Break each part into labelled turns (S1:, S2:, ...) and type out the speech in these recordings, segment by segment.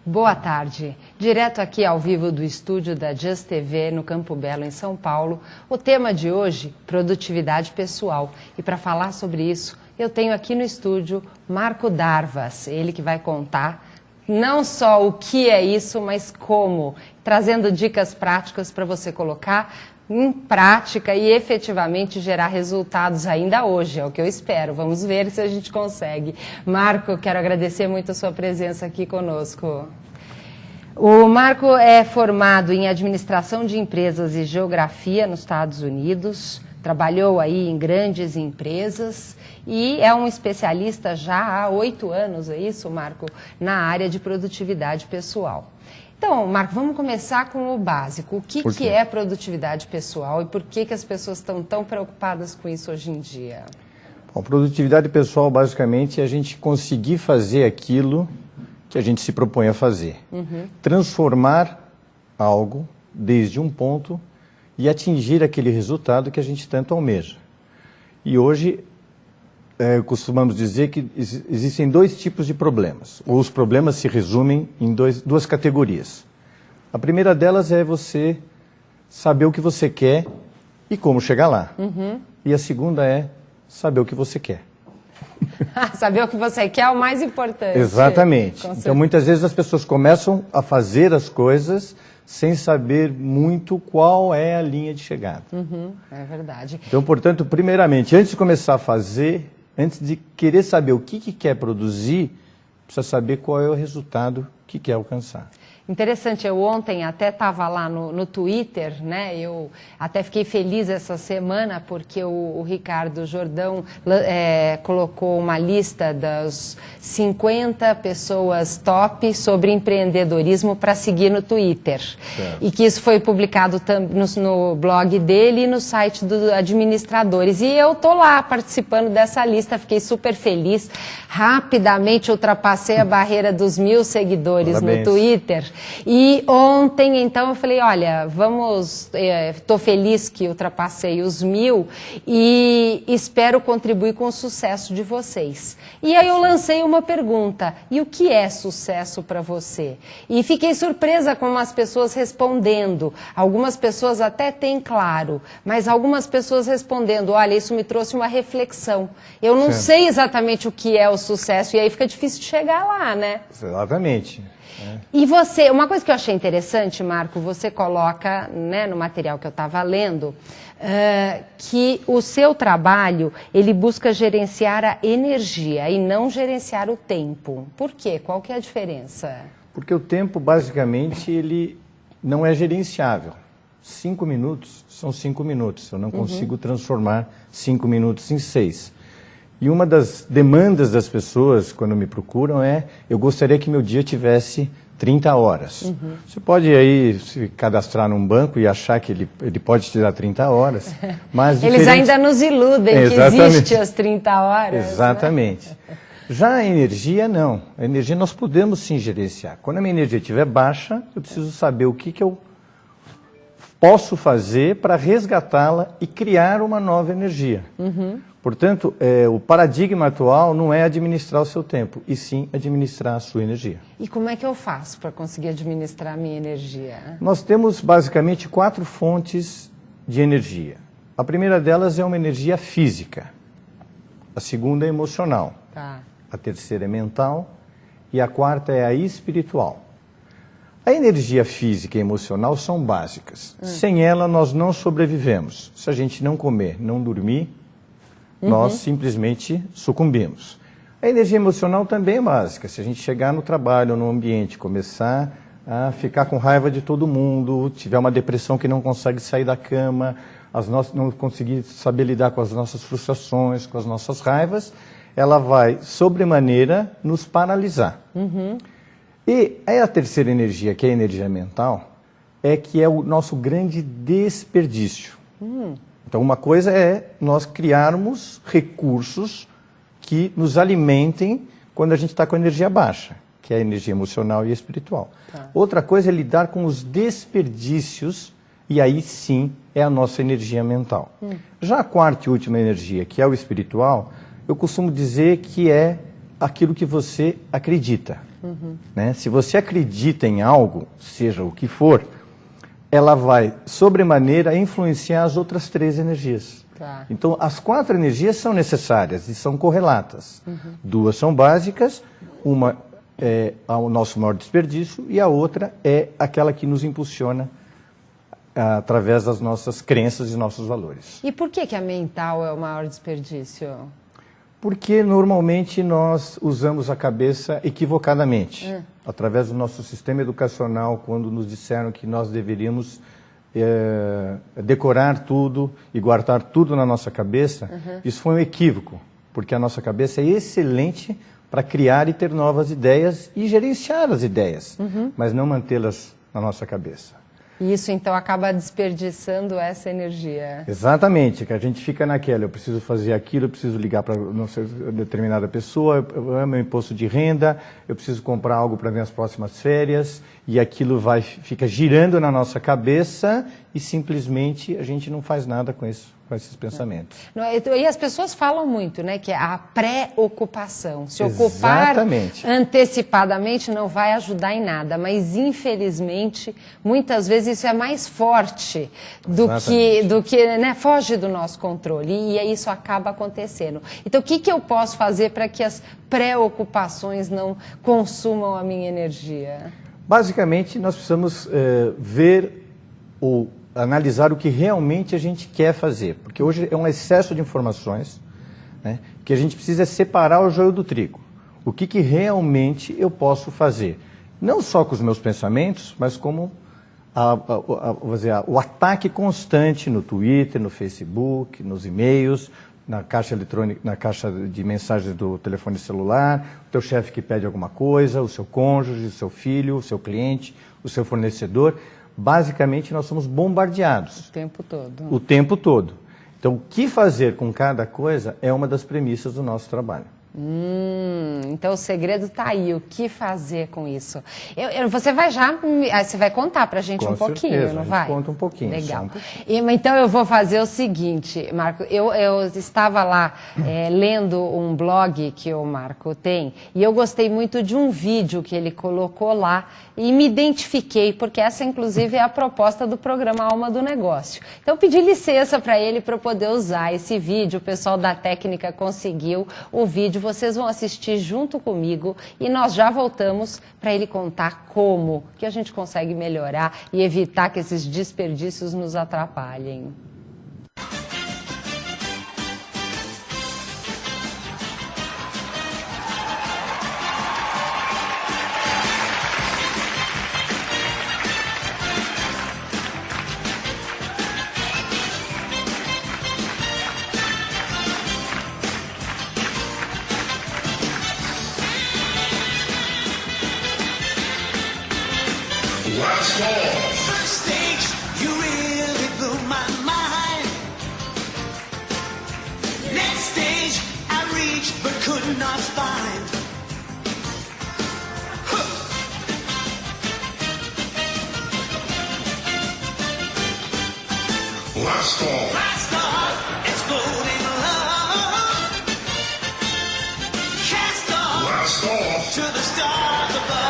S1: Boa tarde. Direto aqui ao vivo do estúdio da Just TV, no Campo Belo, em São Paulo. O tema de hoje, produtividade pessoal. E para falar sobre isso, eu tenho aqui no estúdio Marco Darvas, ele que vai contar não só o que é isso, mas como, trazendo dicas práticas para você colocar em prática e efetivamente gerar resultados ainda hoje, é o que eu espero. Vamos ver se a gente consegue. Marco, quero agradecer muito a sua presença aqui conosco. O Marco é formado em Administração de Empresas e Geografia nos Estados Unidos, trabalhou aí em grandes empresas e é um especialista já há 8 anos, é isso, Marco, na área de produtividade pessoal. Então, Marco, vamos começar com o básico. O que é produtividade pessoal e por que as pessoas estão tão preocupadas com isso hoje em dia?
S2: Bom, produtividade pessoal, basicamente, é a gente conseguir fazer aquilo que a gente se propõe a fazer. Transformar algo desde um ponto e atingir aquele resultado que a gente tanto almeja. E hoje, costumamos dizer que existem 2 tipos de problemas. Ou os problemas se resumem em duas categorias. A primeira delas é você saber o que você quer e como chegar lá. E a segunda é saber o que você quer.
S1: Saber o que você quer é o mais importante.
S2: Exatamente. Então, muitas vezes as pessoas começam a fazer as coisas sem saber muito qual é a linha de chegada.
S1: É verdade.
S2: Então, portanto, primeiramente, antes de começar a fazer, antes de querer saber o que quer produzir, precisa saber qual é o resultado que quer alcançar.
S1: Interessante, eu ontem até estava lá no Twitter, né? Eu até fiquei feliz essa semana porque o Ricardo Jordão colocou uma lista das 50 pessoas top sobre empreendedorismo para seguir no Twitter. Certo. E que isso foi publicado no blog dele e no site dos administradores. E eu estou lá participando dessa lista, fiquei super feliz. Rapidamente ultrapassei a barreira dos 1000 seguidores. Parabéns. No Twitter. E ontem, então, eu falei, olha, estou feliz que ultrapassei os 1000 e espero contribuir com o sucesso de vocês. E aí eu lancei uma pergunta, e o que é sucesso para você? E fiquei surpresa com as pessoas respondendo. Algumas pessoas até têm claro, mas algumas pessoas respondendo, olha, isso me trouxe uma reflexão. Eu não sei exatamente o que é o sucesso, e aí fica difícil de chegar lá, né?
S2: Exatamente.
S1: E você, uma coisa que eu achei interessante, Marco, você coloca, né, no material que eu estava lendo, que o seu trabalho, ele busca gerenciar a energia e não gerenciar o tempo. Por quê? Qual que é a diferença?
S2: Porque o tempo, basicamente, ele não é gerenciável. 5 minutos são 5 minutos. Eu não consigo transformar 5 minutos em 6. E uma das demandas das pessoas, quando me procuram, eu gostaria que meu dia tivesse 30 horas. Você pode aí se cadastrar num banco e achar que ele pode te dar 30 horas, mas...
S1: Eles ainda nos iludem que existe as 30 horas.
S2: Exatamente. Né? Já a energia, não. A energia nós podemos sim gerenciar. Quando a minha energia estiver baixa, eu preciso saber o que eu posso fazer para resgatá-la e criar uma nova energia. Portanto, o paradigma atual não é administrar o seu tempo, e sim administrar a sua energia.
S1: E como é que eu faço para conseguir administrar a minha energia?
S2: Nós temos basicamente 4 fontes de energia. A primeira delas é uma energia física, a segunda é emocional, a terceira é mental e a quarta é a espiritual. A energia física e emocional são básicas. Sem ela nós não sobrevivemos. Se a gente não comer, não dormir, nós simplesmente sucumbimos. A energia emocional também é básica. Se a gente chegar no trabalho, no ambiente, começar a ficar com raiva de todo mundo, tiver uma depressão que não consegue sair da cama, não conseguir saber lidar com as nossas frustrações, com as nossas raivas, ela vai, sobremaneira, nos paralisar. E a terceira energia, que é a energia mental, que é o nosso grande desperdício. Então, uma coisa é nós criarmos recursos que nos alimentem quando a gente está com a energia baixa, que é a energia emocional e espiritual. Outra coisa é lidar com os desperdícios, e aí sim é a nossa energia mental. Já a quarta e última energia, que é o espiritual, eu costumo dizer que é aquilo que você acredita. Né? Se você acredita em algo, seja o que for, ela vai, sobremaneira, influenciar as outras 3 energias.
S1: Tá.
S2: Então, as 4 energias são necessárias e são correlatas. 2 são básicas, uma é o nosso maior desperdício e a outra é aquela que nos impulsiona através das nossas crenças e nossos valores.
S1: E por que a mental é o maior desperdício?
S2: Porque normalmente nós usamos a cabeça equivocadamente. Através do nosso sistema educacional, quando nos disseram que nós deveríamos decorar tudo e guardar tudo na nossa cabeça, isso foi um equívoco, porque a nossa cabeça é excelente para criar e ter novas ideias e gerenciar as ideias, mas não mantê-las na nossa cabeça.
S1: E isso, então, acaba desperdiçando essa energia.
S2: Exatamente, que a gente fica naquela, eu preciso fazer aquilo, eu preciso ligar para determinada pessoa, é meu imposto de renda, eu preciso comprar algo para minhas próximas férias, e aquilo fica girando na nossa cabeça e simplesmente a gente não faz nada com isso, com esses pensamentos.
S1: E as pessoas falam muito, né, que é a pré-ocupação. Se ocupar antecipadamente não vai ajudar em nada, mas infelizmente, muitas vezes isso é mais forte do que né, foge do nosso controle e isso acaba acontecendo. Então, o que eu posso fazer para que as preocupações não consumam a minha energia?
S2: Basicamente, nós precisamos ver ou analisar o que realmente a gente quer fazer, porque hoje é um excesso de informações, né, que a gente precisa separar o joio do trigo. O que realmente eu posso fazer? Não só com os meus pensamentos, mas como o ataque constante no Twitter, no Facebook, nos e-mails, na caixa eletrônica, na caixa de mensagens do telefone celular, o teu chefe que pede alguma coisa, o seu cônjuge, o seu filho, o seu cliente, o seu fornecedor. Basicamente, nós somos bombardeados.
S1: O tempo todo.
S2: O tempo todo. Então, o que fazer com cada coisa é uma das premissas do nosso trabalho.
S1: Então o segredo está aí, o que fazer com isso? Você vai contar para a gente um pouquinho, não vai?
S2: Conta um pouquinho.
S1: Legal. Então eu vou fazer o seguinte, Marco, eu estava lá lendo um blog que o Marco tem e eu gostei muito de um vídeo que ele colocou lá e me identifiquei, porque essa inclusive é a proposta do programa Alma do Negócio. Então eu pedi licença para ele para eu poder usar esse vídeo, o pessoal da técnica conseguiu o vídeo, vocês vão assistir junto comigo e nós já voltamos para ele contar como que a gente consegue melhorar e evitar que esses desperdícios nos atrapalhem.
S3: First stage, you really blew my mind. Next stage, I reached but could not find. Blast off, exploding love. Cast off to the stars above.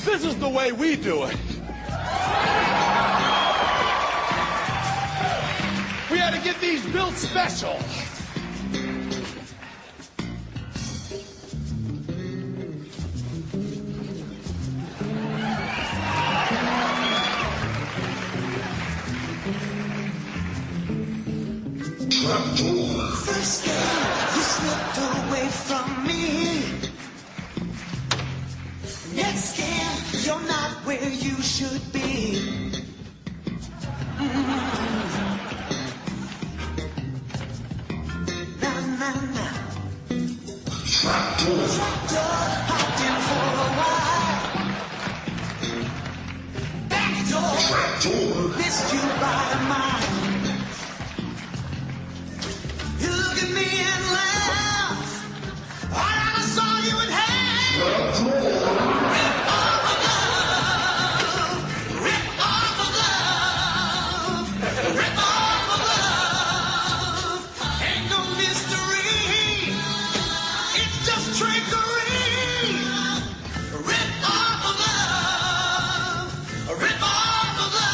S4: This is the way we do it. We had to get these built special.
S3: First game, you slipped away from me. Next game, you're not where you should be. Trapdoor, hopped in for a while. Backdoor, missed you by a mile. You look at me and laugh. I never saw you in half. Rip off a glove. Rip off a glove. Rip off a glove. Ain't no mystery. It's just trickery. Rip off a glove. Rip off a glove.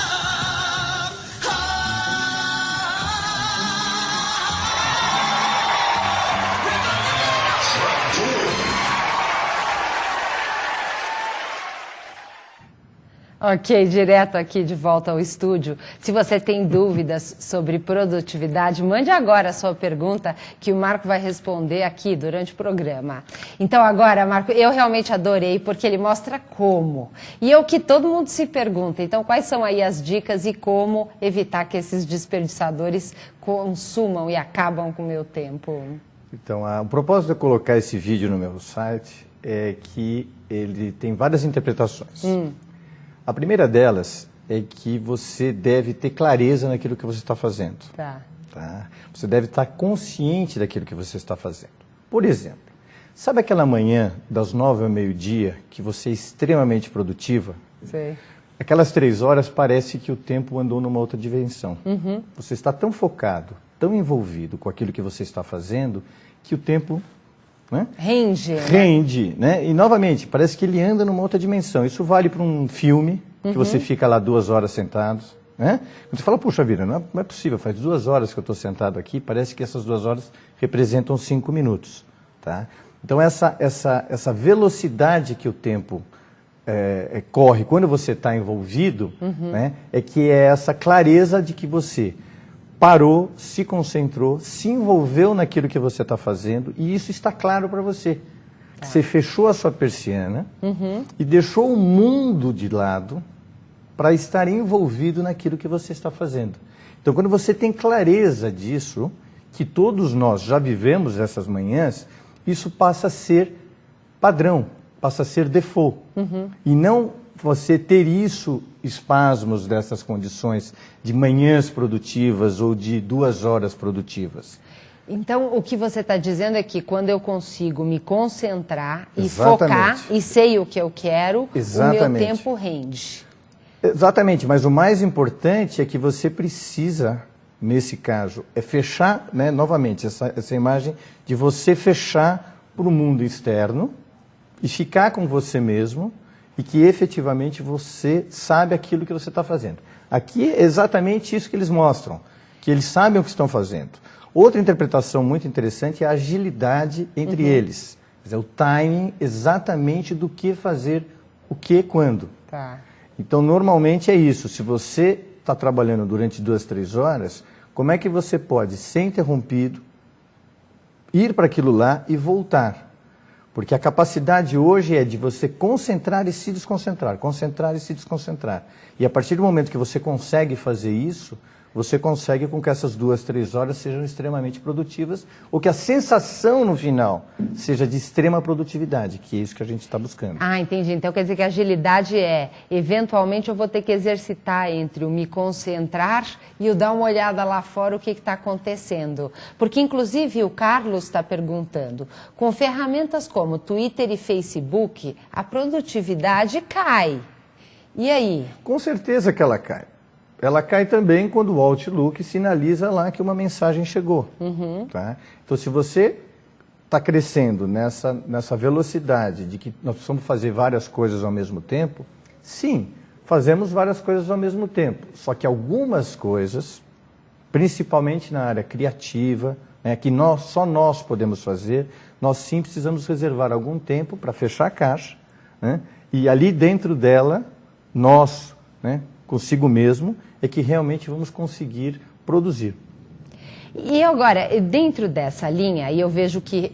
S1: Ok, direto aqui de volta ao estúdio. Se você tem dúvidas sobre produtividade, mande agora a sua pergunta que o Marco vai responder aqui durante o programa. Então agora, Marco, eu realmente adorei porque ele mostra como. E é o que todo mundo se pergunta. Então quais são aí as dicas e como evitar que esses desperdiçadores consumam e acabam com o meu tempo?
S2: Então, o propósito de eu colocar esse vídeo no meu site é que ele tem várias interpretações. A primeira delas é que você deve ter clareza naquilo que você está fazendo.
S1: Tá.
S2: Você deve estar consciente daquilo que você está fazendo. Por exemplo, sabe aquela manhã das 9 ao meio-dia que você é extremamente produtiva?
S1: Sei.
S2: Aquelas 3 horas parece que o tempo andou numa outra dimensão. Você está tão focado, tão envolvido com aquilo que você está fazendo, que o tempo... né? Rende, né? E novamente, parece que ele anda numa outra dimensão. Isso vale para um filme, que você fica lá 2 horas sentado, né? Você fala, puxa vida, não é possível, faz 2 horas que eu estou sentado aqui, parece que essas 2 horas representam 5 minutos, tá? Então essa velocidade que o tempo corre quando você está envolvido, né? É que é essa clareza de que você parou, se concentrou, se envolveu naquilo que você está fazendo e isso está claro para você. Você fechou a sua persiana e deixou o mundo de lado para estar envolvido naquilo que você está fazendo. Então, quando você tem clareza disso, que todos nós já vivemos essas manhãs, isso passa a ser padrão, passa a ser default. E não você ter isso, espasmos dessas condições de manhãs produtivas ou de 2 horas produtivas.
S1: Então, o que você está dizendo é que quando eu consigo me concentrar e
S2: Exatamente.
S1: focar e sei o que eu quero,
S2: Exatamente.
S1: o meu tempo rende.
S2: Exatamente, mas o mais importante é que você precisa, nesse caso, é fechar, né, novamente, essa imagem de você fechar para o mundo externo e ficar com você mesmo e que efetivamente você sabe aquilo que você está fazendo. Aqui é exatamente isso que eles mostram, que eles sabem o que estão fazendo. Outra interpretação muito interessante é a agilidade entre eles. Quer dizer, o timing exatamente do que fazer, o que, quando.
S1: Tá.
S2: Então, normalmente é isso. Se você está trabalhando durante 2, 3 horas, como é que você pode, ser interrompido, ir para aquilo lá e voltar? Porque a capacidade hoje é de você concentrar e se desconcentrar, concentrar e se desconcentrar. E a partir do momento que você consegue fazer isso, você consegue com que essas 2, 3 horas sejam extremamente produtivas, ou que a sensação no final seja de extrema produtividade, que é isso que a gente está buscando.
S1: Ah, entendi. Então quer dizer que a agilidade eventualmente eu vou ter que exercitar entre o me concentrar e o dar uma olhada lá fora o que está acontecendo. Porque inclusive o Carlos está perguntando, com ferramentas como Twitter e Facebook, a produtividade cai. E aí?
S2: Com certeza que ela cai. Ela cai também quando o Outlook sinaliza lá que uma mensagem chegou. Tá? Então, se você está crescendo nessa velocidade de que nós precisamos fazer várias coisas ao mesmo tempo, sim, fazemos várias coisas ao mesmo tempo. Só que algumas coisas, principalmente na área criativa, né, que só nós podemos fazer, nós sim precisamos reservar algum tempo para fechar a caixa, né, e ali dentro dela, nós, né, consigo mesmo, é que realmente vamos conseguir produzir.
S1: E agora, dentro dessa linha, eu vejo que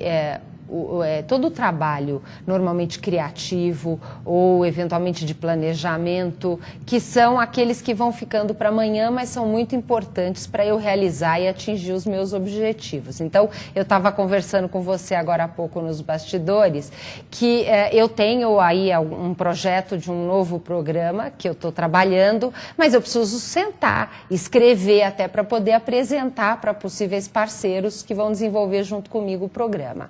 S1: todo o trabalho normalmente criativo ou eventualmente de planejamento, que são aqueles que vão ficando para amanhã, mas são muito importantes para eu realizar e atingir os meus objetivos. Então, eu estava conversando com você agora há pouco nos bastidores, que eu tenho aí um projeto de um novo programa que eu estou trabalhando, mas eu preciso sentar, escrever até para poder apresentar para possíveis parceiros que vão desenvolver junto comigo o programa.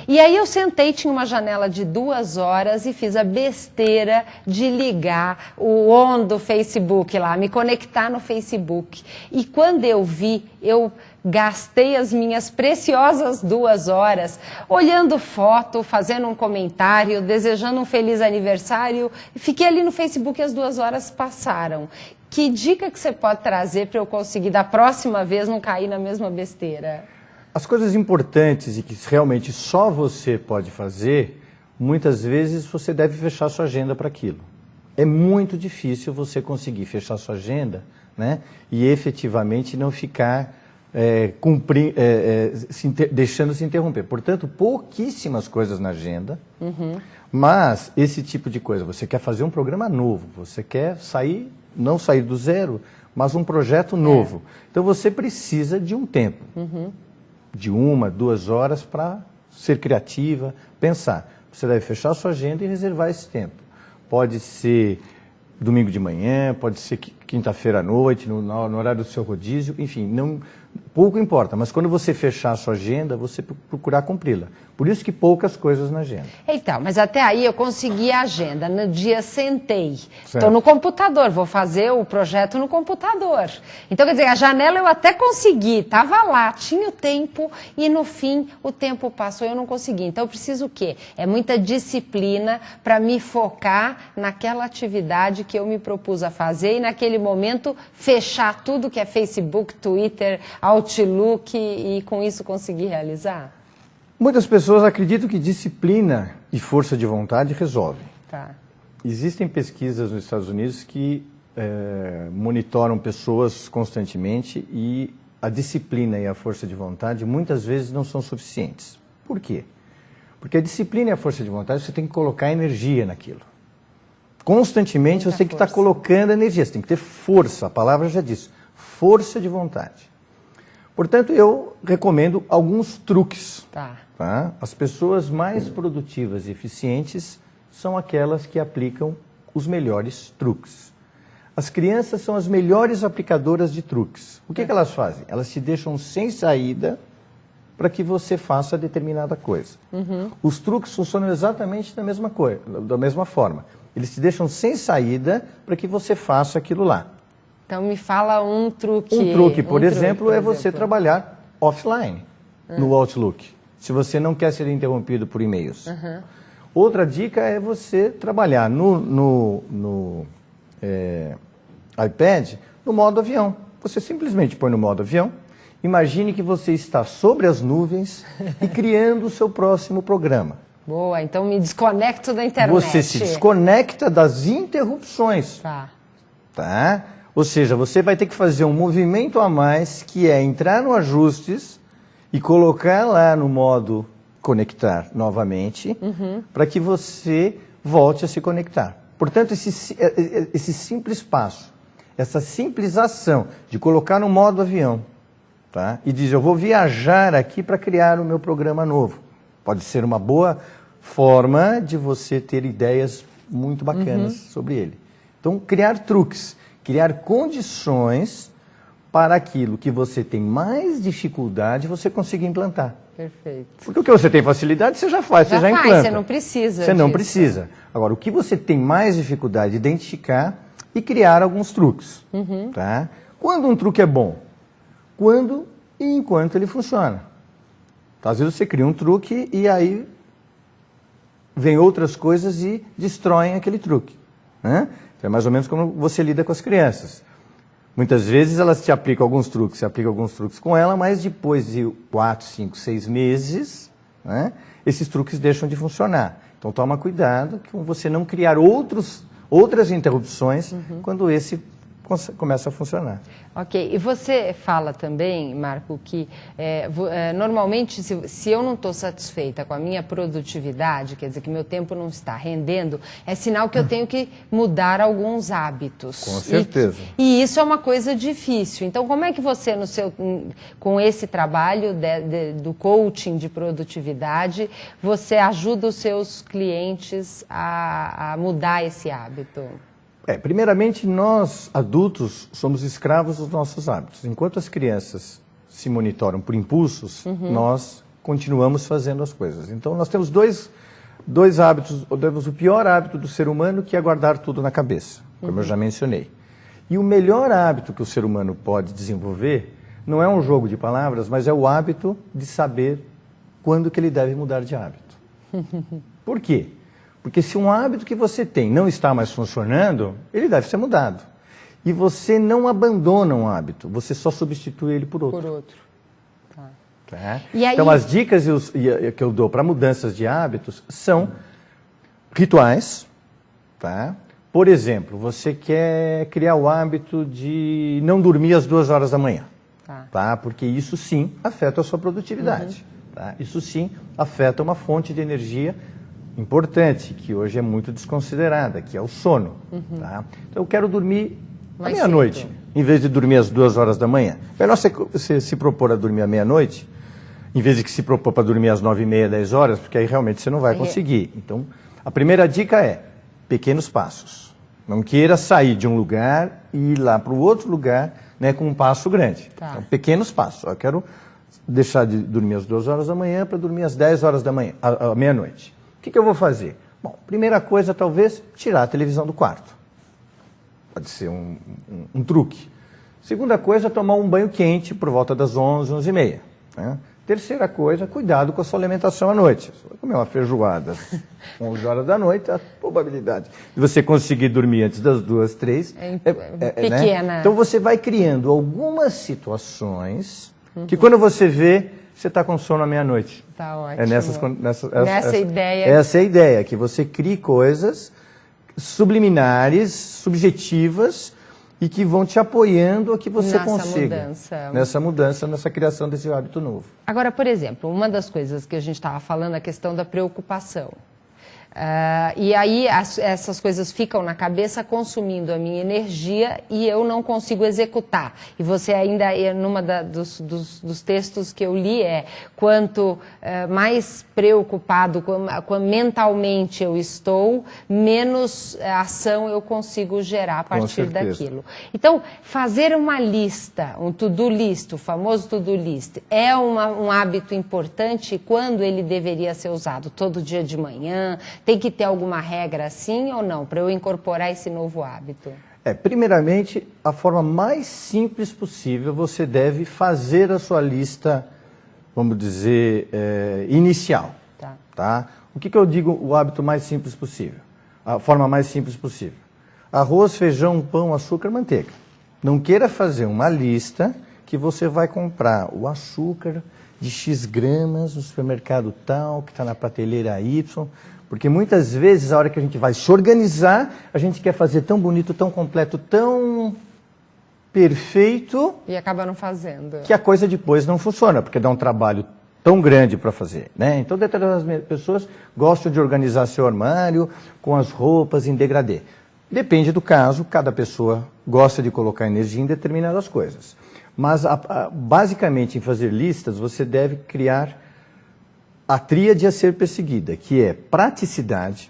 S1: E aí eu sentei, tinha uma janela de 2 horas e fiz a besteira de ligar o on do Facebook lá, me conectar no Facebook. E quando eu vi, eu gastei as minhas preciosas 2 horas olhando foto, fazendo um comentário, desejando um feliz aniversário. Fiquei ali no Facebook e as 2 horas passaram. Que dica que você pode trazer para eu conseguir da próxima vez não cair na mesma besteira?
S2: As coisas importantes e que realmente só você pode fazer, muitas vezes você deve fechar sua agenda para aquilo. É muito difícil você conseguir fechar sua agenda, né, e efetivamente não ficar deixando se interromper. Portanto, pouquíssimas coisas na agenda, mas esse tipo de coisa, você quer fazer um programa novo, você quer não sair do zero, mas um projeto novo. Então você precisa de um tempo. De 1, 2 horas para ser criativa, pensar. Você deve fechar a sua agenda e reservar esse tempo. Pode ser domingo de manhã, pode ser quinta-feira à noite, no horário do seu rodízio, enfim, pouco importa. Mas quando você fechar a sua agenda, você procurar cumpri-la. Por isso que poucas coisas na agenda.
S1: Então, mas até aí eu consegui a agenda. No dia sentei. Estou no computador, vou fazer o projeto no computador. Então, quer dizer, a janela eu até consegui, estava lá, tinha o tempo e no fim o tempo passou e eu não consegui. Então, eu preciso o quê? É muita disciplina para me focar naquela atividade que eu me propus a fazer e naquele momento fechar tudo que é Facebook, Twitter, Outlook e com isso conseguir realizar?
S2: Muitas pessoas acreditam que disciplina e força de vontade resolvem.
S1: Tá.
S2: Existem pesquisas nos Estados Unidos que monitoram pessoas constantemente e a disciplina e a força de vontade muitas vezes não são suficientes. Por quê? Porque a disciplina e a força de vontade você tem que colocar energia naquilo. Constantemente você tem que estar colocando energia, você tem que ter força, a palavra já diz, força de vontade. Portanto, eu recomendo alguns truques. Tá? As pessoas mais produtivas e eficientes são aquelas que aplicam os melhores truques. As crianças são as melhores aplicadoras de truques. O que elas fazem? Elas te deixam sem saída para que você faça determinada coisa. Os truques funcionam exatamente da mesma forma. Eles te deixam sem saída para que você faça aquilo lá.
S1: Então, me fala um truque.
S2: Um truque, por exemplo, é você trabalhar offline no Outlook, se você não quer ser interrompido por e-mails. Outra dica é você trabalhar no iPad no modo avião. Você simplesmente põe no modo avião, imagine que você está sobre as nuvens e criando o seu próximo programa.
S1: Boa, então me desconecto da internet.
S2: Você se desconecta das interrupções. Tá? Ou seja, você vai ter que fazer um movimento a mais, que é entrar no ajustes e colocar lá no modo conectar novamente, para que você volte a se conectar. Portanto, esse simples passo, essa simples ação de colocar no modo avião, tá? E dizer, eu vou viajar aqui para criar o meu programa novo. Pode ser uma boa forma de você ter ideias muito bacanas sobre ele. Então, criar truques. Criar condições para aquilo que você tem mais dificuldade você conseguir implantar.
S1: Perfeito.
S2: Porque o que você tem facilidade, você já faz, você já implanta.
S1: Você não precisa
S2: Você não precisa. Agora, o que você tem mais dificuldade, identificar e criar alguns truques. Tá? Quando um truque é bom? Quando e enquanto ele funciona. Então, às vezes você cria um truque e aí vem outras coisas e destroem aquele truque. Né? É mais ou menos como você lida com as crianças. Muitas vezes elas te aplicam alguns truques, você aplica alguns truques com ela, mas depois de 4, 5, 6 meses, né, esses truques deixam de funcionar. Então toma cuidado com você não criar outras interrupções quando esse começa a funcionar.
S1: Ok, e você fala também, Marco, que normalmente se eu não estou satisfeita com a minha produtividade, quer dizer que meu tempo não está rendendo, é sinal que eu tenho que mudar alguns hábitos.
S2: Com certeza.
S1: E isso é uma coisa difícil. Então, como é que você, com esse trabalho do coaching de produtividade, você ajuda os seus clientes a mudar esse hábito?
S2: Primeiramente, nós, adultos, somos escravos dos nossos hábitos. Enquanto as crianças se monitoram por impulsos, nós continuamos fazendo as coisas. Então, nós temos dois hábitos, temos o pior hábito do ser humano, que é guardar tudo na cabeça, como eu já mencionei. E o melhor hábito que o ser humano pode desenvolver não é um jogo de palavras, mas é o hábito de saber quando que ele deve mudar de hábito. Por quê? Porque se um hábito que você tem não está mais funcionando, ele deve ser mudado. E você não abandona um hábito, você só substitui ele por outro.
S1: Por outro.
S2: Tá?
S1: E aí...
S2: Então, as dicas que eu dou para mudanças de hábitos são rituais. Tá? Por exemplo, você quer criar o hábito de não dormir às 2 horas da manhã. Tá? Porque isso sim afeta a sua produtividade. Tá? Isso sim afeta uma fonte de energia importante, que hoje é muito desconsiderada, que é o sono. Tá? Então, eu quero dormir à meia-noite, em vez de dormir às 2 horas da manhã. Melhor você se propor a dormir à meia-noite, em vez de que se propor para dormir às 9h30, 10 horas, porque aí realmente você não vai conseguir. Então, a primeira dica é pequenos passos. Não queira sair de um lugar e ir lá para o outro lugar, né, com um passo grande. Então, pequenos passos. Eu quero deixar de dormir às 2 horas da manhã para dormir às 10 horas da manhã, à meia-noite. O que eu vou fazer? Bom, primeira coisa, talvez, tirar a televisão do quarto. Pode ser um truque. Segunda coisa, tomar um banho quente por volta das 11, 11h30. Né? Terceira coisa, cuidado com a sua alimentação à noite. Se você comer uma feijoada às 11 horas da noite, a probabilidade de você conseguir dormir antes das 2, 3 é pequena. Né? Então você vai criando algumas situações que quando você vê, você está com sono à meia-noite.
S1: Tá ótimo.
S2: É
S1: nessa ideia.
S2: Essa é a ideia, que você crie coisas subliminares, subjetivas, e que vão te apoiando a que você consiga. Nessa mudança, nessa criação desse hábito novo.
S1: Agora, por exemplo, uma das coisas que a gente estava falando, a questão da preocupação. E aí essas coisas ficam na cabeça consumindo a minha energia e eu não consigo executar. E você ainda, numa dos textos que eu li, quanto mais preocupado mentalmente eu estou, menos ação eu consigo gerar a partir daquilo. Então, fazer uma lista, um to-do list, o famoso to-do list, é um hábito importante. Quando ele deveria ser usado? Todo dia de manhã? Tem que ter alguma regra assim ou não, para eu incorporar esse novo hábito?
S2: Primeiramente, a forma mais simples possível, você deve fazer a sua lista, vamos dizer, inicial. Tá? O que eu digo o hábito mais simples possível? A forma mais simples possível. Arroz, feijão, pão, açúcar, manteiga. Não queira fazer uma lista que você vai comprar o açúcar de X gramas no supermercado tal, que está na prateleira Y. Porque muitas vezes, a hora que a gente vai se organizar, a gente quer fazer tão bonito, tão completo, tão perfeito...
S1: E acaba não fazendo.
S2: Que a coisa depois não funciona, porque dá um trabalho tão grande para fazer. Né? Então, determinadas pessoas gostam de organizar seu armário com as roupas em degradê. Depende do caso, cada pessoa gosta de colocar energia em determinadas coisas. Mas, basicamente, em fazer listas, você deve criar a tríade a ser perseguida, que é praticidade,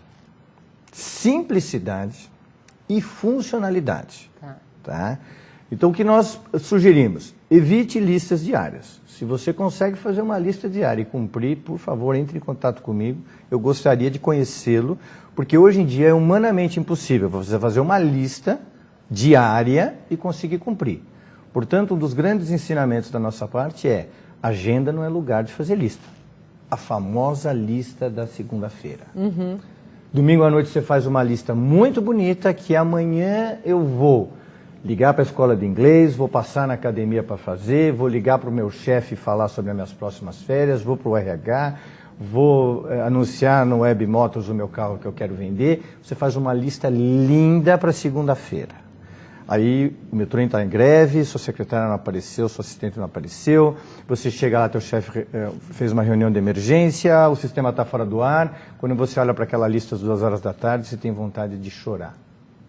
S2: simplicidade e funcionalidade. Tá? Então, o que nós sugerimos? Evite listas diárias. Se você consegue fazer uma lista diária e cumprir, por favor, entre em contato comigo. Eu gostaria de conhecê-lo, porque hoje em dia é humanamente impossível você fazer uma lista diária e conseguir cumprir. Portanto, um dos grandes ensinamentos da nossa parte é: agenda não é lugar de fazer lista. A famosa lista da segunda-feira. Domingo à noite você faz uma lista muito bonita, que amanhã eu vou ligar para a escola de inglês, vou passar na academia para fazer, vou ligar para o meu chefe e falar sobre as minhas próximas férias, vou para o RH, vou anunciar no Web Motors o meu carro que eu quero vender. Você faz uma lista linda para segunda-feira. Aí o metrô está em greve, sua secretária não apareceu, sua assistente não apareceu, você chega lá, teu chefe fez uma reunião de emergência, o sistema está fora do ar, quando você olha para aquela lista às 2 horas da tarde, você tem vontade de chorar.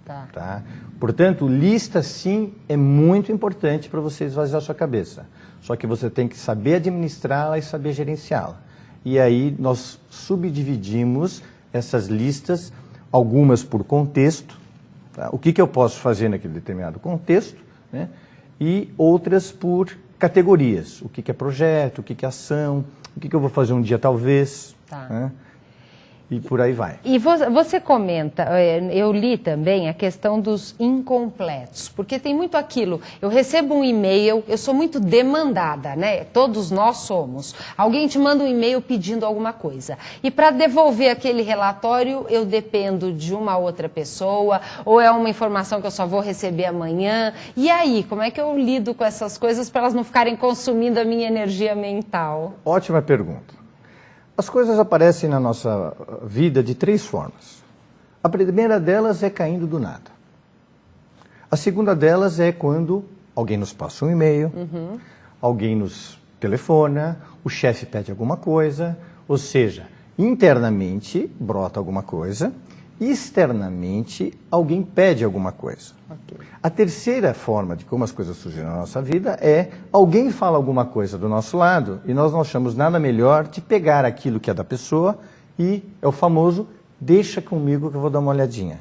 S2: Tá? Portanto, lista sim é muito importante para você esvaziar a sua cabeça, só que você tem que saber administrá-la e saber gerenciá-la. E aí nós subdividimos essas listas, algumas por contexto, tá? O que eu posso fazer naquele determinado contexto, né? E outras por categorias. O que é projeto, o que é ação, o que eu vou fazer um dia talvez, né? E por aí vai.
S1: E você comenta, eu li também a questão dos incompletos, porque tem muito aquilo, eu recebo um e-mail, eu sou muito demandada, né? Todos nós somos. Alguém te manda um e-mail pedindo alguma coisa. E para devolver aquele relatório, eu dependo de uma outra pessoa, ou é uma informação que eu só vou receber amanhã. E aí, como é que eu lido com essas coisas para elas não ficarem consumindo a minha energia mental?
S2: Ótima pergunta. As coisas aparecem na nossa vida de 3 formas. A primeira delas é caindo do nada. A segunda delas é quando alguém nos passa um e-mail, alguém nos telefona, o chefe pede alguma coisa, ou seja, internamente brota alguma coisa, externamente alguém pede alguma coisa. Okay. A terceira forma de como as coisas surgem na nossa vida é alguém fala alguma coisa do nosso lado e nós não achamos nada melhor de pegar aquilo que é da pessoa e é o famoso deixa comigo que eu vou dar uma olhadinha.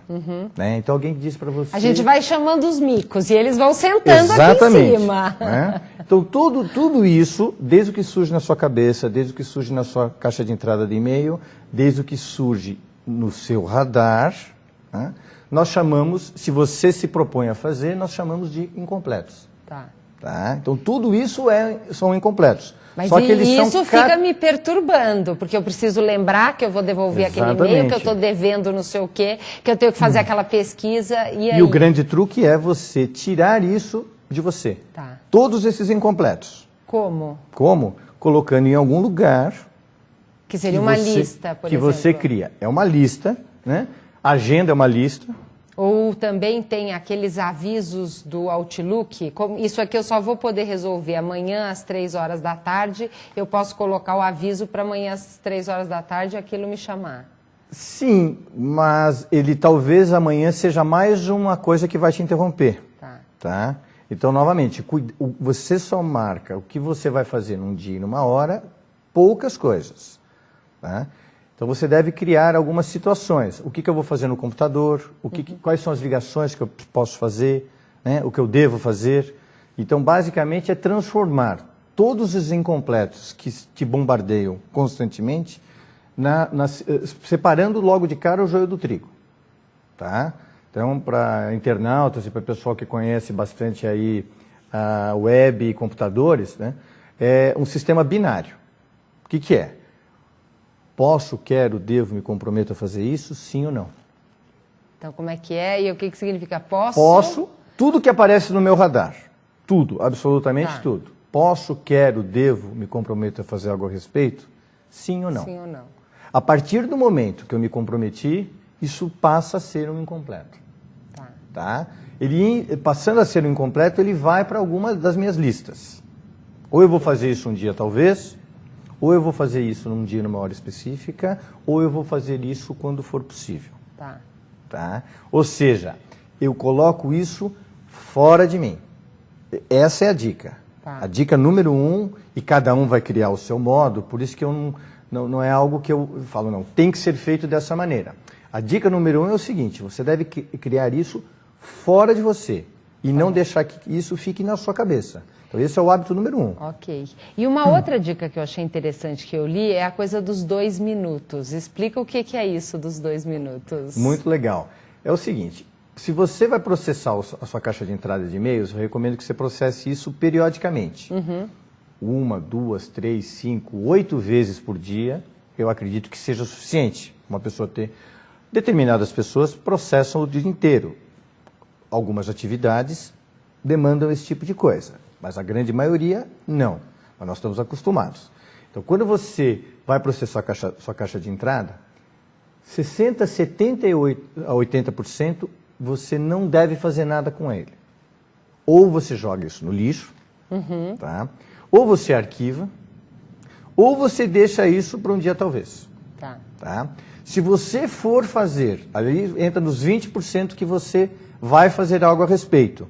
S2: Né? Então alguém diz para você...
S1: A gente vai chamando os micos e eles vão sentando aqui em cima.
S2: Né? Então tudo isso, desde o que surge na sua cabeça, desde o que surge na sua caixa de entrada de e-mail, desde o que surge no seu radar, né? Nós chamamos, se você se propõe a fazer, nós chamamos de incompletos. Tá? Então tudo isso são incompletos.
S1: Mas
S2: só que eles
S1: isso fica me perturbando, porque eu preciso lembrar que eu vou devolver aquele e-mail, que eu estou devendo não sei o quê, que eu tenho que fazer aquela pesquisa, e aí?
S2: E o grande truque é você tirar isso de você. Todos esses incompletos.
S1: Como?
S2: Como? Colocando em algum lugar...
S1: Que seria uma lista, por exemplo.
S2: Que você cria. É uma lista, né? Agenda é uma lista.
S1: Ou também tem aqueles avisos do Outlook, isso aqui eu só vou poder resolver amanhã às 3 horas da tarde, eu posso colocar o aviso para amanhã às 3 horas da tarde e aquilo me chamar.
S2: Sim, mas ele talvez amanhã seja mais uma coisa que vai te interromper. Tá? Então, novamente, você só marca o que você vai fazer num dia e numa hora, poucas coisas. Tá? Então você deve criar algumas situações. O que eu vou fazer no computador, quais são as ligações que eu posso fazer, né? O que eu devo fazer. Então basicamente é transformar todos os incompletos que te bombardeiam constantemente, separando logo de cara o joio do trigo. Tá? Então para internautas e para o pessoal que conhece bastante aí a web e computadores, né? É um sistema binário. O que é? Posso, quero, devo, me comprometo a fazer isso, sim ou não?
S1: Então, como é que é? E o que significa posso?
S2: Posso, tudo que aparece no meu radar. Tudo, absolutamente tudo. Posso, quero, devo, me comprometo a fazer algo a respeito? Sim ou não?
S1: Sim ou não.
S2: A partir do momento que eu me comprometi, isso passa a ser um incompleto. Tá? Ele, passando a ser um incompleto, ele vai para alguma das minhas listas. Ou eu vou fazer isso um dia, talvez... Ou eu vou fazer isso num dia, numa hora específica, ou eu vou fazer isso quando for possível. Tá? Ou seja, eu coloco isso fora de mim. Essa é a dica. A dica número 1, e cada um vai criar o seu modo, por isso que eu não é algo que eu falo, não, tem que ser feito dessa maneira. A dica número 1 é o seguinte, você deve criar isso fora de você, e não deixar que isso fique na sua cabeça. Então, esse é o hábito número 1.
S1: Ok. E uma outra dica que eu achei interessante que eu li é a coisa dos 2 minutos. Explica o que é isso dos 2 minutos.
S2: Muito legal. É o seguinte, se você vai processar a sua caixa de entrada de e-mails, eu recomendo que você processe isso periodicamente. 1, 2, 3, 5, 8 vezes por dia, eu acredito que seja suficiente. Uma pessoa ter... Determinadas pessoas processam o dia inteiro. Algumas atividades demandam esse tipo de coisa. Mas a grande maioria, não. Mas nós estamos acostumados. Então, quando você vai processar sua caixa de entrada, 60%, 70% a 80% você não deve fazer nada com ele. ou você joga isso no lixo, tá? Ou você arquiva, ou você deixa isso para um dia talvez. Tá? Se você for fazer, aí entra nos 20% que você vai fazer algo a respeito.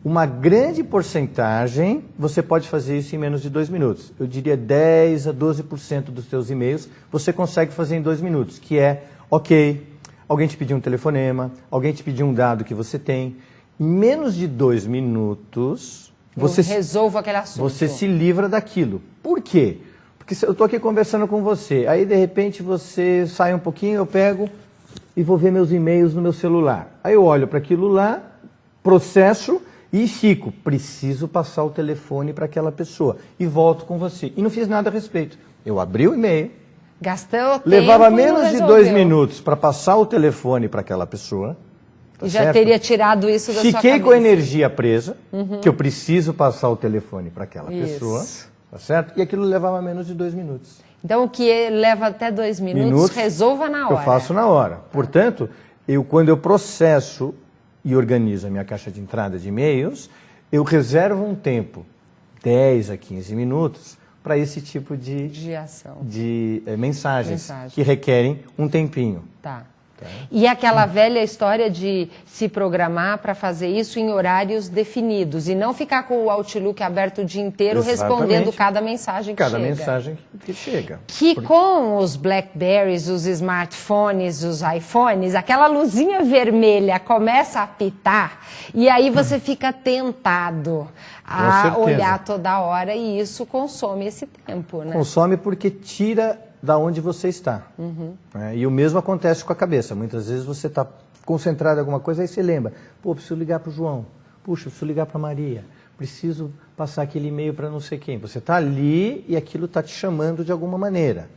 S2: Uma grande porcentagem, você pode fazer isso em menos de 2 minutos. Eu diria 10 a 12% dos seus e-mails você consegue fazer em 2 minutos, que é, ok, alguém te pediu um telefonema, alguém te pediu um dado que você tem. Em menos de 2 minutos, você
S1: resolve aquele assunto.
S2: Você se livra daquilo. Por quê? Porque eu estou aqui conversando com você, aí de repente você sai um pouquinho, eu pego e vou ver meus e-mails no meu celular. Aí eu olho para aquilo lá, processo e fico, preciso passar o telefone para aquela pessoa. E volto com você. E não fiz nada a respeito. Eu abri o e-mail,
S1: gastou tempo,
S2: levava menos de 2 minutos para passar o telefone para aquela pessoa.
S1: Tá, e já certo? Teria tirado isso da sua cabeça.
S2: Fiquei com a energia presa, que eu preciso passar o telefone para aquela pessoa. Tá certo? E aquilo levava menos de 2 minutos.
S1: Então, o que leva até 2 minutos, resolva na hora.
S2: Eu faço na hora. Portanto, quando eu processo e organizo a minha caixa de entrada de e-mails, eu reservo um tempo, 10 a 15 minutos, para esse tipo de ação. De mensagens que requerem um tempinho.
S1: Tá. E aquela velha história de se programar para fazer isso em horários definidos e não ficar com o Outlook aberto o dia inteiro respondendo cada mensagem que chega.
S2: Cada mensagem que chega.
S1: Com os Blackberries, os smartphones, os iPhones, aquela luzinha vermelha começa a apitar e aí você fica tentado a olhar toda hora e isso consome esse tempo, né?
S2: Consome porque tira da onde você está. E o mesmo acontece com a cabeça. Muitas vezes você está concentrado em alguma coisa, aí você lembra, pô, preciso ligar para o João, puxa, preciso ligar para a Maria, preciso passar aquele e-mail para não sei quem. Você está ali e aquilo está te chamando de alguma maneira.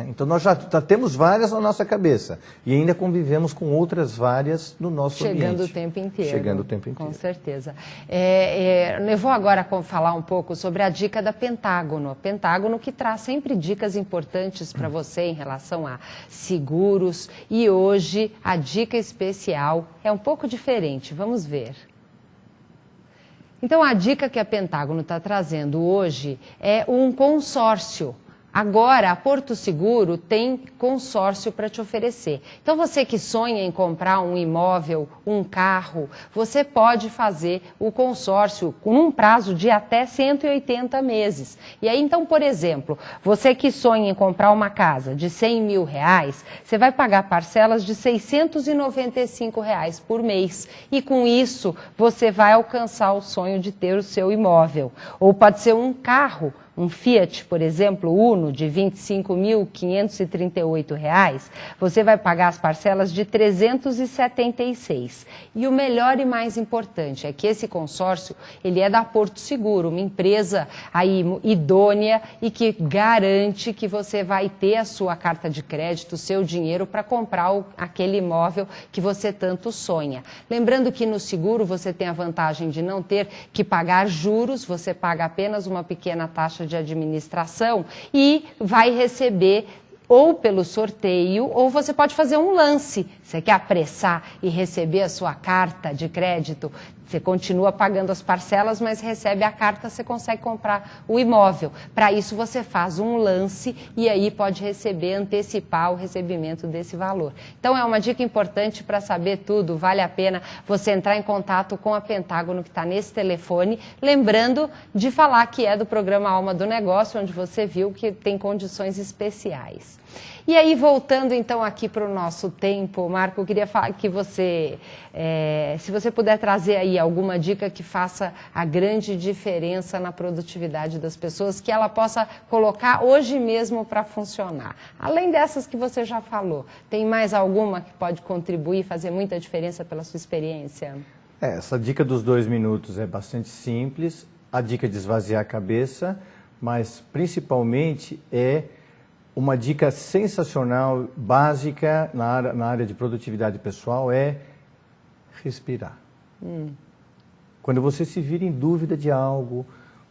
S2: Então nós já temos várias na nossa cabeça e ainda convivemos com outras várias no nosso ambiente.
S1: Chegando o tempo inteiro.
S2: Chegando o tempo inteiro.
S1: Com certeza. Eu vou agora falar um pouco sobre a dica da Pentágono. Pentágono que traz sempre dicas importantes para você em relação a seguros. E hoje a dica especial é um pouco diferente. Vamos ver. Então a dica que a Pentágono está trazendo hoje é um consórcio. Agora, a Porto Seguro tem consórcio para te oferecer. Então, você que sonha em comprar um imóvel, um carro, você pode fazer o consórcio com um prazo de até 180 meses. E aí, então, por exemplo, você que sonha em comprar uma casa de R$100 mil, você vai pagar parcelas de R$695 por mês. E com isso, você vai alcançar o sonho de ter o seu imóvel. Ou pode ser um carro. Um Fiat, por exemplo, Uno, de R$ 25.538, você vai pagar as parcelas de R$ 376. E o melhor e mais importante é que esse consórcio, ele é da Porto Seguro, uma empresa aí idônea e que garante que você vai ter a sua carta de crédito, o seu dinheiro para comprar aquele imóvel que você tanto sonha. Lembrando que no seguro você tem a vantagem de não ter que pagar juros, você paga apenas uma pequena taxa de administração e vai receber ou pelo sorteio, ou você pode fazer um lance. Você quer apressar e receber a sua carta de crédito? Você continua pagando as parcelas, mas recebe a carta, você consegue comprar o imóvel. Para isso, você faz um lance e aí pode antecipar o recebimento desse valor. Então, é uma dica importante para saber tudo. Vale a pena você entrar em contato com a Pentágono, que está nesse telefone. Lembrando de falar que é do programa Alma do Negócio, onde você viu que tem condições especiais. E aí, voltando então aqui para o nosso tempo, Marco, eu queria falar que você, se você puder trazer aí alguma dica que faça a grande diferença na produtividade das pessoas, que ela possa colocar hoje mesmo para funcionar. Além dessas que você já falou, tem mais alguma que pode contribuir, fazer muita diferença pela sua experiência?
S2: Essa dica dos 2 minutos é bastante simples, a dica de esvaziar a cabeça, mas principalmente uma dica sensacional, básica na área de produtividade pessoal é respirar. Quando você se vira em dúvida de algo,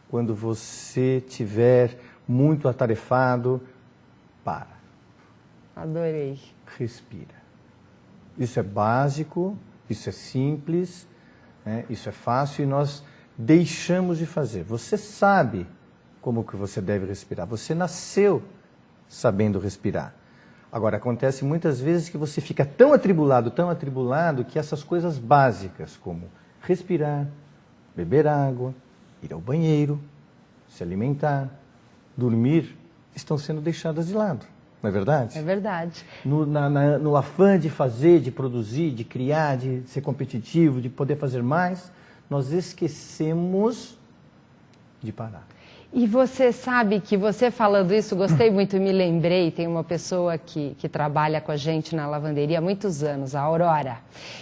S2: quando você estiver muito atarefado, para.
S1: Adorei.
S2: Respira. Isso é básico, isso é simples, isso é fácil e nós deixamos de fazer. Você sabe como que você deve respirar. Você nasceu sabendo respirar. Agora, acontece muitas vezes que você fica tão atribulado, que essas coisas básicas, como respirar, beber água, ir ao banheiro, se alimentar, dormir, estão sendo deixadas de lado. Não é verdade?
S1: É verdade.
S2: No afã de fazer, de produzir, de criar, de ser competitivo, de poder fazer mais, nós esquecemos de parar.
S1: E você sabe que você falando isso, gostei muito, me lembrei, tem uma pessoa que trabalha com a gente na lavanderia há muitos anos, a Aurora,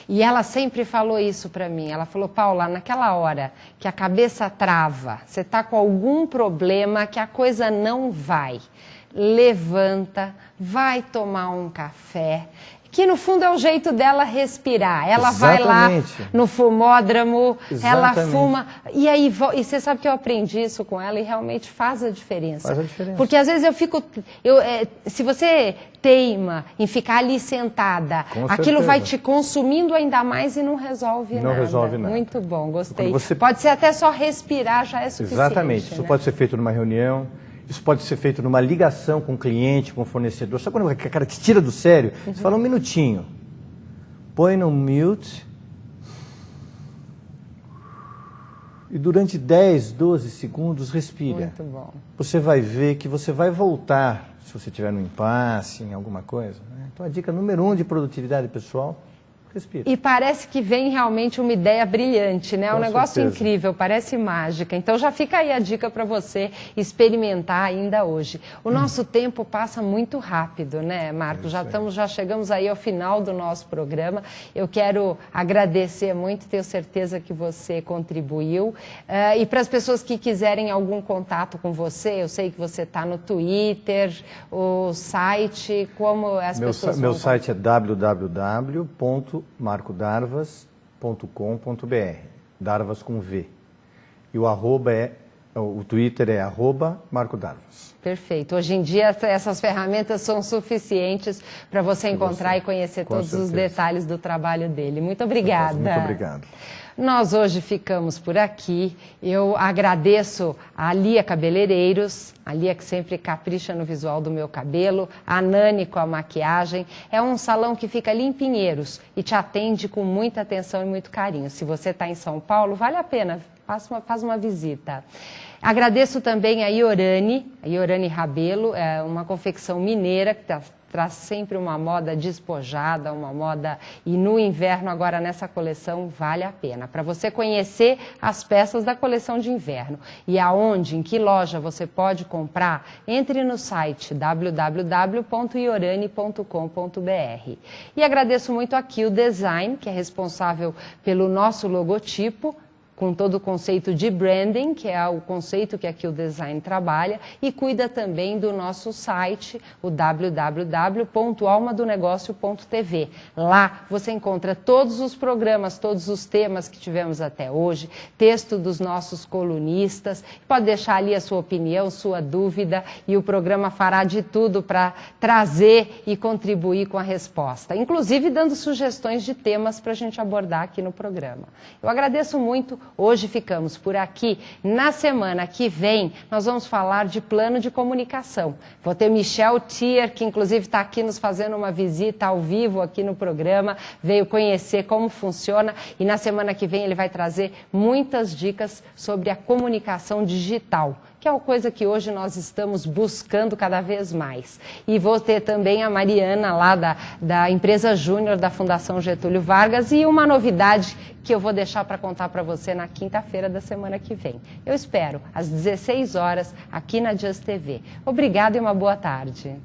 S1: e ela sempre falou isso para mim, ela falou, Paula, naquela hora que a cabeça trava, você está com algum problema que a coisa não vai, levanta, vai tomar um café, que no fundo é o jeito dela respirar. Ela vai lá no fumódromo, ela fuma, e aí e você sabe que eu aprendi isso com ela e realmente faz a diferença.
S2: Faz a diferença.
S1: Porque às vezes eu fico, se você teima em ficar ali sentada, aquilo vai te consumindo ainda mais e não resolve nada.
S2: Não resolve nada.
S1: Muito bom, gostei.
S2: Você...
S1: Pode ser até só respirar, já é suficiente.
S2: Exatamente, isso
S1: né?
S2: pode ser feito numa reunião. Isso pode ser feito numa ligação com o cliente, com o fornecedor. Sabe quando o cara te tira do sério? Você fala um minutinho. Põe no mute. E durante 10, 12 segundos, respira.
S1: Muito bom.
S2: Você vai ver que você vai voltar, se você estiver no impasse, em alguma coisa. Né? Então a dica número 1 de produtividade pessoal, respira.
S1: E parece que vem realmente uma ideia brilhante, né? É um negócio incrível, parece mágica. Então já fica aí a dica para você experimentar ainda hoje. O nosso tempo passa muito rápido, né, Marcos? Já chegamos aí ao final do nosso programa. Eu quero agradecer muito, tenho certeza que você contribuiu. E para as pessoas que quiserem algum contato com você, eu sei que você está no Twitter, o site, como as pessoas
S2: Meu site é www.marcodarvas.com.br, Darvas com V. E o Twitter é @MarcoDarvas.
S1: Perfeito. Hoje em dia essas ferramentas são suficientes para você encontrar e conhecer todos os detalhes do trabalho dele. Muito obrigada.
S2: Muito obrigado.
S1: Nós hoje ficamos por aqui. Eu agradeço a Lia Cabeleireiros, a Lia que sempre capricha no visual do meu cabelo, a Nani com a maquiagem. É um salão que fica ali em Pinheiros e te atende com muita atenção e muito carinho. Se você está em São Paulo, vale a pena, faz uma visita. Agradeço também a Iorani Rabelo, é uma confecção mineira que traz sempre uma moda despojada, uma moda, e no inverno agora nessa coleção vale a pena. Para você conhecer as peças da coleção de inverno e aonde, em que loja você pode comprar, entre no site www.iorani.com.br. E agradeço muito aqui o Design, que é responsável pelo nosso logotipo, com todo o conceito de branding, que é o conceito que aqui o Design trabalha, e cuida também do nosso site, o www.almadonegócio.tv. Lá você encontra todos os programas, todos os temas que tivemos até hoje, texto dos nossos colunistas, pode deixar ali a sua opinião, sua dúvida, e o programa fará de tudo para trazer e contribuir com a resposta, inclusive dando sugestões de temas para a gente abordar aqui no programa. Eu agradeço muito. Hoje ficamos por aqui. Na semana que vem, nós vamos falar de plano de comunicação. Vou ter Michel Thier, que inclusive está aqui nos fazendo uma visita ao vivo aqui no programa, veio conhecer como funciona e na semana que vem ele vai trazer muitas dicas sobre a comunicação digital, que é uma coisa que hoje nós estamos buscando cada vez mais. E vou ter também a Mariana, lá da empresa Júnior da Fundação Getúlio Vargas, e uma novidade que eu vou deixar para contar para você na quinta-feira da semana que vem. Eu espero, às 16 horas, aqui na Just TV. Obrigada e uma boa tarde.